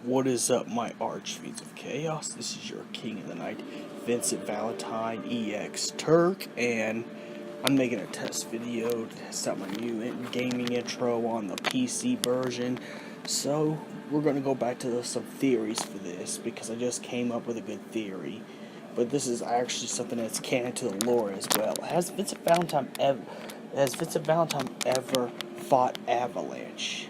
What is up, my archfiends of chaos? This is your king of the night, VincentValentine EX Turk, and I'm making a test video to test out my new gaming intro on the PC version. So we're going to go back to some theories for this, because I just came up with a good theory. But this is actually something that's canon to the lore as well. Has Vincent Valentine ever fought Avalanche?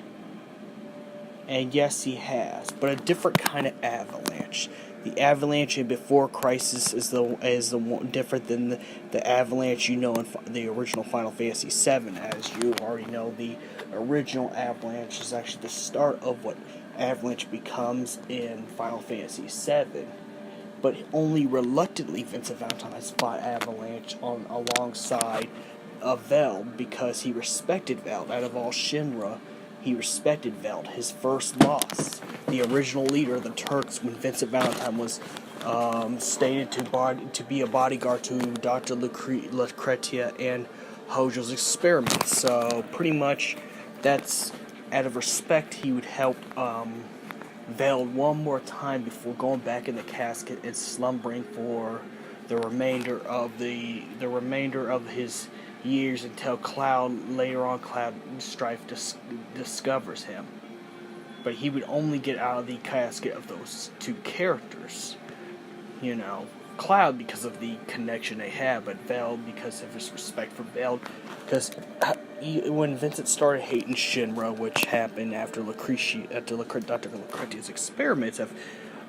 And yes, he has, but a different kind of Avalanche. The Avalanche in Before Crisis is the one different than the Avalanche you know in the original Final Fantasy VII. As you already know, the original Avalanche is actually the start of what Avalanche becomes in Final Fantasy VII. But only reluctantly Vincent Valentine has fought Avalanche alongside Veld, because he respected Veld. Out of all Shinra, he respected Veld, his first loss. The original leader of the Turks, when Vincent Valentine was stated to be a bodyguard to Dr. Lucretia and Hojo's experiments. So pretty much that's out of respect he would help Veld one more time before going back in the casket and slumbering for the remainder of his years, until Cloud Strife discovers him. But he would only get out of the casket of those two characters. You know, Cloud because of the connection they have, but Veld because of his respect for Veld. Because when Vincent started hating Shinra, which happened after Dr. Lucretia's experiments have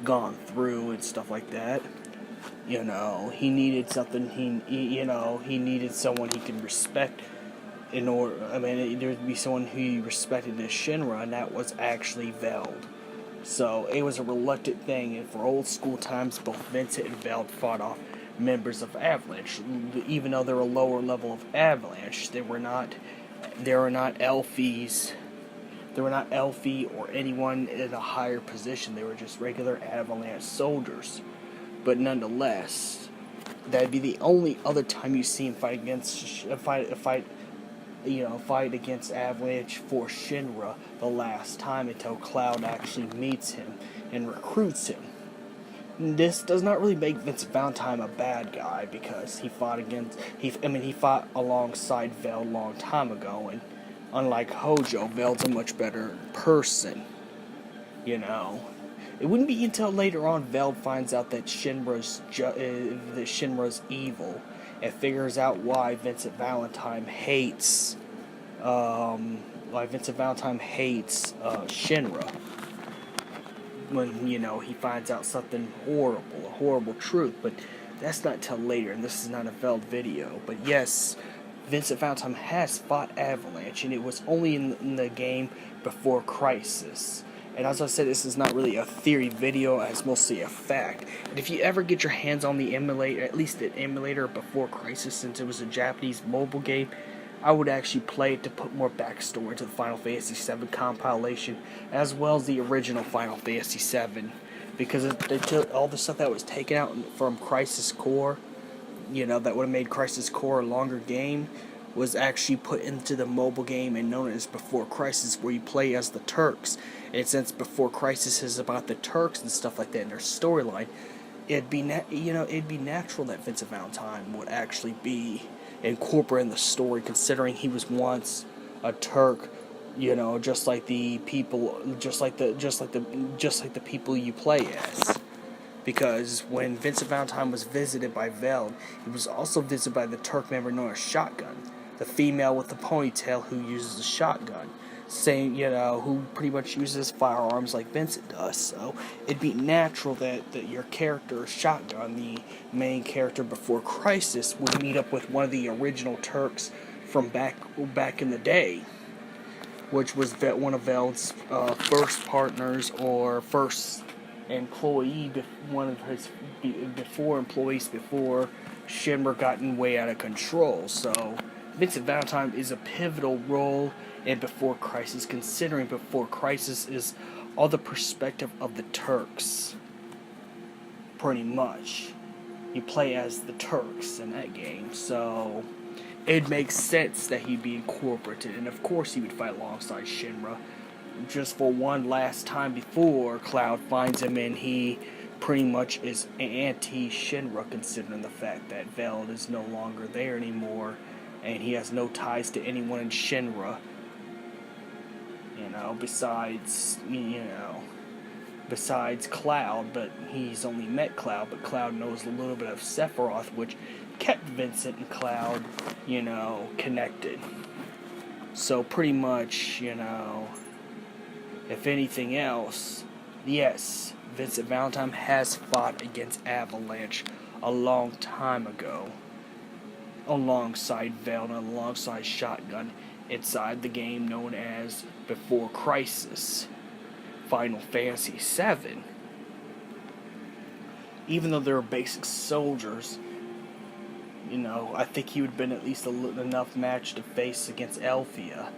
gone through and stuff like that, you know, he needed something. He needed someone he could respect. There'd be someone who he respected as Shinra, and that was actually Veld. So it was a reluctant thing, and for old school times, both Vincent and Veld fought off members of Avalanche. Even though they were a lower level of Avalanche, they were not Elfies. They were not Elfie or anyone in a higher position. They were just regular Avalanche soldiers. But nonetheless, that'd be the only other time you see him fight against Avalanche for Shinra, the last time, until Cloud actually meets him and recruits him. This does not really make Vincent Valentine a bad guy, because he fought alongside Veld a long time ago, and unlike Hojo, Veld's a much better person. You know, it wouldn't be until later on Veld finds out that Shinra's evil, and figures out why Vincent Valentine hates Shinra. When, he finds out something horrible, a horrible truth, but that's not till later, and this is not a Veld video. But yes, Vincent Valentine has fought Avalanche, and it was only in the game Before Crisis. And as I said, this is not really a theory video, it's mostly a fact. And if you ever get your hands on the emulator, at least the emulator Before Crisis, since it was a Japanese mobile game, I would actually play it to put more backstory into the Final Fantasy VII compilation, as well as the original Final Fantasy VII. Because all the stuff that was taken out from Crisis Core, that would have made Crisis Core a longer game, was actually put into the mobile game and known as Before Crisis, where you play as the Turks. And since Before Crisis is about the Turks and stuff like that in their storyline, it'd be natural that Vincent Valentine would actually be incorporated in the story, considering he was once a Turk, just like the people you play as. Because when Vincent Valentine was visited by Veld, he was also visited by the Turk member known as Shotgun, the female with the ponytail who uses a shotgun, who pretty much uses firearms like Vincent does. So it'd be natural that your character, Shotgun, the main character Before Crisis, would meet up with one of the original Turks from back in the day, which was one of Veld's first partners, or first employee, one of his employees before Shinra gotten way out of control. So Vincent Valentine is a pivotal role in Before Crisis, considering Before Crisis is all the perspective of the Turks. Pretty much. You play as the Turks in that game, so it makes sense that he'd be incorporated, and of course he would fight alongside Shinra. just for one last time before Cloud finds him, and he pretty much is anti-Shinra, considering the fact that Veld is no longer there anymore, and he has no ties to anyone in Shinra. Besides Cloud, but he's only met Cloud, but Cloud knows a little bit of Sephiroth, which kept Vincent and Cloud, connected. So pretty much, if anything else, yes, Vincent Valentine has fought against Avalanche a long time ago, alongside Veld and alongside Shotgun, inside the game known as Before Crisis, Final Fantasy VII. Even though they were basic soldiers, I think he would have been at least enough match to face against Elfia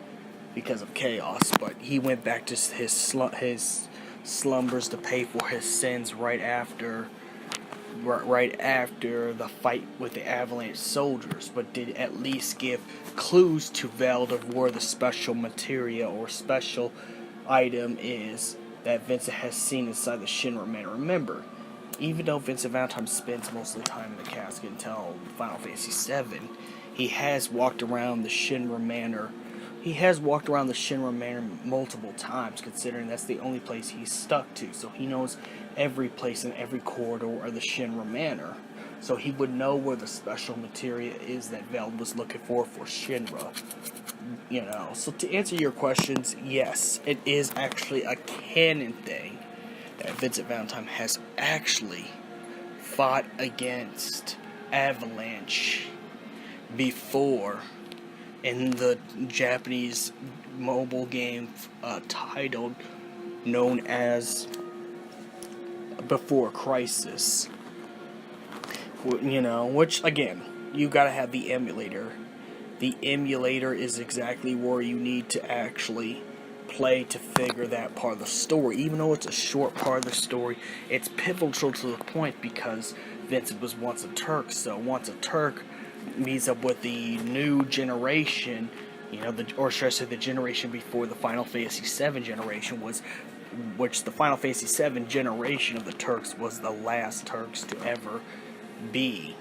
because of Chaos, but he went back to his slumbers to pay for his sins right after the fight with the Avalanche soldiers, but did at least give clues to Veld of where the special materia or special item is that Vincent has seen inside the Shinra Manor. Remember, even though Vincent Valentine spends most of the time in the casket until Final Fantasy VII, he has walked around the Shinra Manor. He has walked around the Shinra Manor multiple times, considering that's the only place he's stuck to. So he knows every place in every corridor of the Shinra Manor. So he would know where the special materia is that Veld was looking for Shinra. So to answer your questions, yes, it is actually a canon thing that Vincent Valentine has actually fought against Avalanche before in the Japanese mobile game titled known as Before Crisis. Which again, you gotta have the emulator. The emulator is exactly where you need to actually play to figure that part of the story. Even though it's a short part of the story, it's pivotal to the point because Vincent was once a Turk. So once a Turk meets up with the new generation, or should I say the generation before the Final Fantasy VII generation which the Final Fantasy VII generation of the Turks was the last Turks to ever be,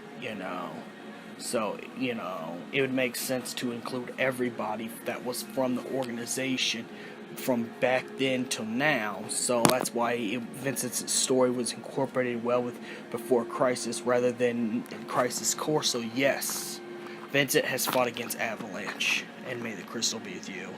So, it would make sense to include everybody that was from the organization from back then till now. So that's why Vincent's story was incorporated well with Before Crisis rather than Crisis Core. So yes, Vincent has fought against Avalanche, and may the crystal be with you.